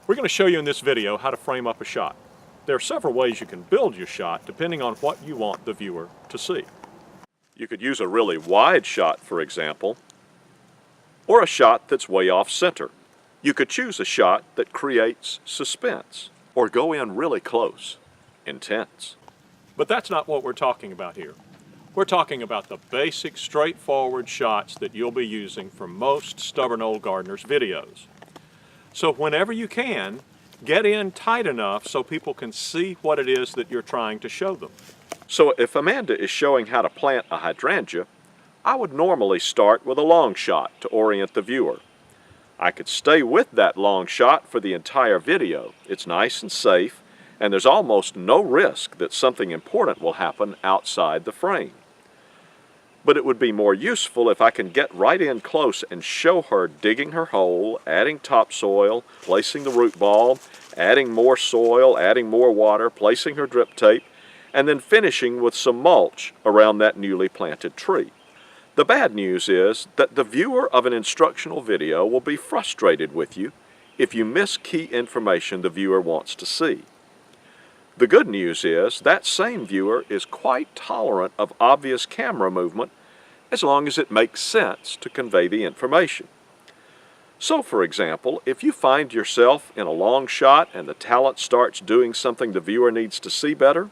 We're going to show you in this video how to frame up a shot. There are several ways you can build your shot depending on what you want the viewer to see. You could use a really wide shot, for example, or a shot that's way off center. You could choose a shot that creates suspense, or go in really close, intense. But that's not what we're talking about here. We're talking about the basic, straightforward shots that you'll be using for most stubborn old gardeners' videos. So whenever you can, get in tight enough so people can see what it is that you're trying to show them. So if Amanda is showing how to plant a hydrangea, I would normally start with a long shot to orient the viewer. I could stay with that long shot for the entire video. It's nice and safe, and there's almost no risk that something important will happen outside the frame. But it would be more useful if I can get right in close and show her digging her hole, adding topsoil, placing the root ball, adding more soil, adding more water, placing her drip tape, and then finishing with some mulch around that newly planted tree. The bad news is that the viewer of an instructional video will be frustrated with you if you miss key information the viewer wants to see. The good news is that same viewer is quite tolerant of obvious camera movement as long as it makes sense to convey the information. So, for example, if you find yourself in a long shot and the talent starts doing something the viewer needs to see better,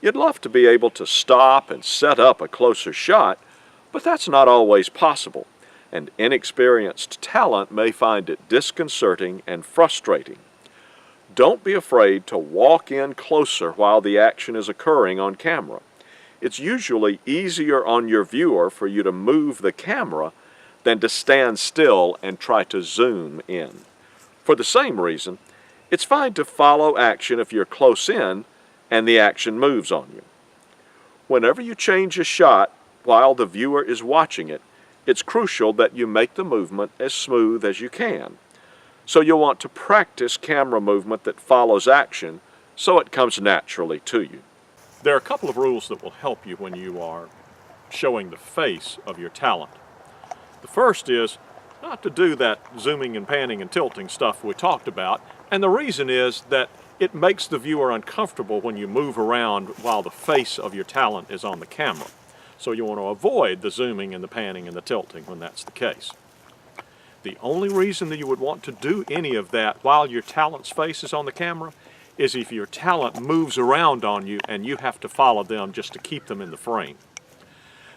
you'd love to be able to stop and set up a closer shot, but that's not always possible, and inexperienced talent may find it disconcerting and frustrating. Don't be afraid to walk in closer while the action is occurring on camera. It's usually easier on your viewer for you to move the camera than to stand still and try to zoom in. For the same reason, it's fine to follow action if you're close in and the action moves on you. Whenever you change a shot while the viewer is watching it, it's crucial that you make the movement as smooth as you can. So you'll want to practice camera movement that follows action so it comes naturally to you. There are a couple of rules that will help you when you are showing the face of your talent. The first is not to do that zooming and panning and tilting stuff we talked about, and the reason is that it makes the viewer uncomfortable when you move around while the face of your talent is on the camera. So you want to avoid the zooming and the panning and the tilting when that's the case. The only reason that you would want to do any of that while your talent's face is on the camera is if your talent moves around on you and you have to follow them just to keep them in the frame.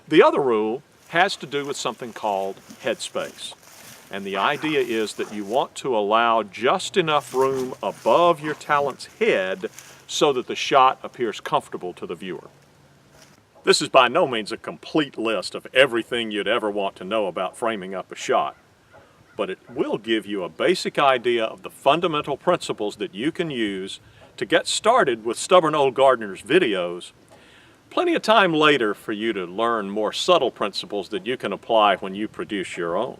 The other rule has to do with something called headspace. And the idea is that you want to allow just enough room above your talent's head so that the shot appears comfortable to the viewer. This is by no means a complete list of everything you'd ever want to know about framing up a shot, but it will give you a basic idea of the fundamental principles that you can use to get started with Stubborn Old Gardeners videos. Plenty of time later for you to learn more subtle principles that you can apply when you produce your own.